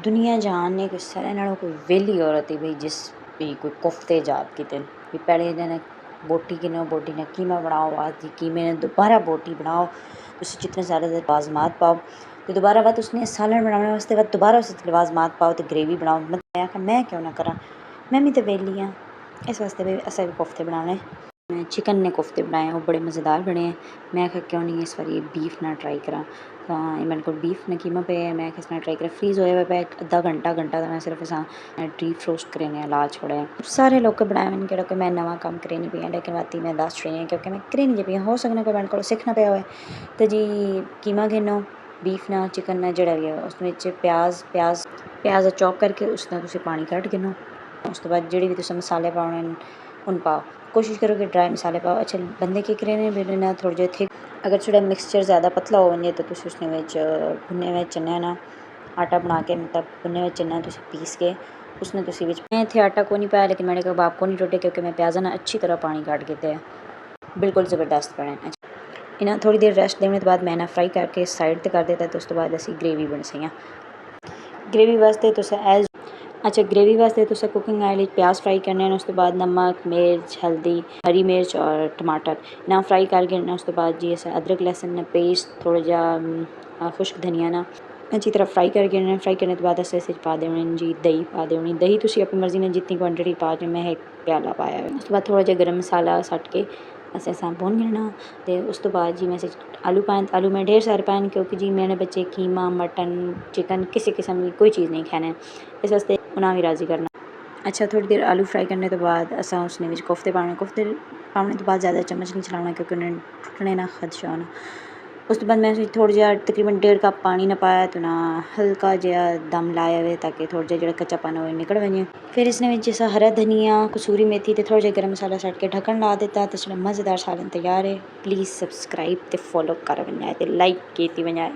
दुनिया जहान ने कोई सारे नालों कोई वेली औरत ही भाई जिस भी कोई कोफ्ते ईजाद कीते भी पहले इन्होंने बोटी गिनो बोटी ने कीमा बनाओ आज कीमे ने दोबारा बोटी बनाओ तुम जितने सारे लवाजमात पाओ तो दोबारा बाद उसने सालन बनाने वास्ते बाद दोबारा उस लवाजमात पाओ तो ग्रेवी बनाओ मैं क्यों ना करा मैं भी तो वेली हाँ इस वास्ते भाई असें भी कोफ्ते बनाने मैं चिकन ने कोफ्ते बनाए वो बड़े मज़ेदार बने हैं मैं आखिया क्यों नहीं इस बारी बीफ ना ट्राई करा तो मेरे को बीफ ने कीमा पे मैं किस ना ट्राई करा फ्रीज़ होया हुआ एक अद्धा घंटा तो मैं सिर्फ असा डीप फ्रोस्ट करने ला छोड़े सारे लोग बनाए मैंने केड़ा कि मैं नवा काम करे नहीं पिया लेकिन बाती मैं दस रही हूँ क्योंकि मैं करे नहीं पिया हो सकना कोई मेरे को सीखना पाया हुआ तो जी कीमा गिनो बीफ ना चिकन ना जड़ा भी है उस प्याज चॉप करके उसका तुम पानी कट गिनो उस तो बाद जेह्ड़े भी तुसें मसाले पाने उन पाओ कोशिश करो कि ड्राई मसाले पाओ अच्छा बंदे की करें भी ना थोड़े जे थिक अगर थोड़ा मिक्सचर ज़्यादा पतला हो वञे तो तुम उसने भुने में चने ना आटा बना के मतलब भुने में चना तुम पीस के उसने तुम मैं इतने आटा को नहीं पाया लेकिन मैंने कहा बाप को नहीं टुटे क्योंकि मैं प्याज़ा ना अच्छी तरह पानी काट के थे बिल्कुल ज़बरदस्त बने अच्छा इन्हें थोड़ी देर रेस्ट देने के बाद मैं ना फ्राई करके साइड पर कर देता तो उस तो बाद असी ग्रेवी बन सही ग्रेवी वास्ते तुसें एज अच्छा ग्रेवी वास्ते तुसें कुकिंग आयल प्याज फ्राई करने उस तो बाद नमक मिर्च हल्दी हरी मिर्च और टमाटर ना फ्राई करके उस तो बाद जी अस अदरक लहसुन पेस्ट थोड़ा जा खुश्क धनिया ना अच्छी तरह फ्राई करके फ्राई करने के बाद अस इस पा देने जी दही पा देनी दही तुम अपनी मर्जी ने जितनी क्वांटिटी पा जो मैं एक प्याला पाया उस तो बाद थोड़ा जहा गर्म मसाला सट के अस भुन लेना तो उस तो बाद जी मैं आलू पाए आलू में ढेर सारे पाए क्योंकि जी मेरे बच्चे कीमा मटन चिकन किसी किस्म की कोई चीज़ नहीं खाने इस वास्ते उन्हें भी राज़ी करना अच्छा थोड़ी देर आलू फ्राई करने तो बाद असा उसने कोफ्ते पाने तो बाद ज़्यादा चम्मच नहीं चलाना क्योंकि उन्हें टुटने ना खदशा होना उस तो बाद मैं थोड़ा जहा तकरीबन 1.5 कप पानी ना पाया तो ना हल्का जहा दम लाया हुए ताकि थोड़ा जहा कच्चापन हो निकल वजे फिर इसने जैसा हरा धनिया कसूरी मेथी तो थोड़ा जहा गर्म मसाला सट के ढक्कन ला दिता तो मज़ेदार सालन तैयार है प्लीज़ सब्सक्राइब तो फॉलो कर वजाए तो लाइक की वजाए।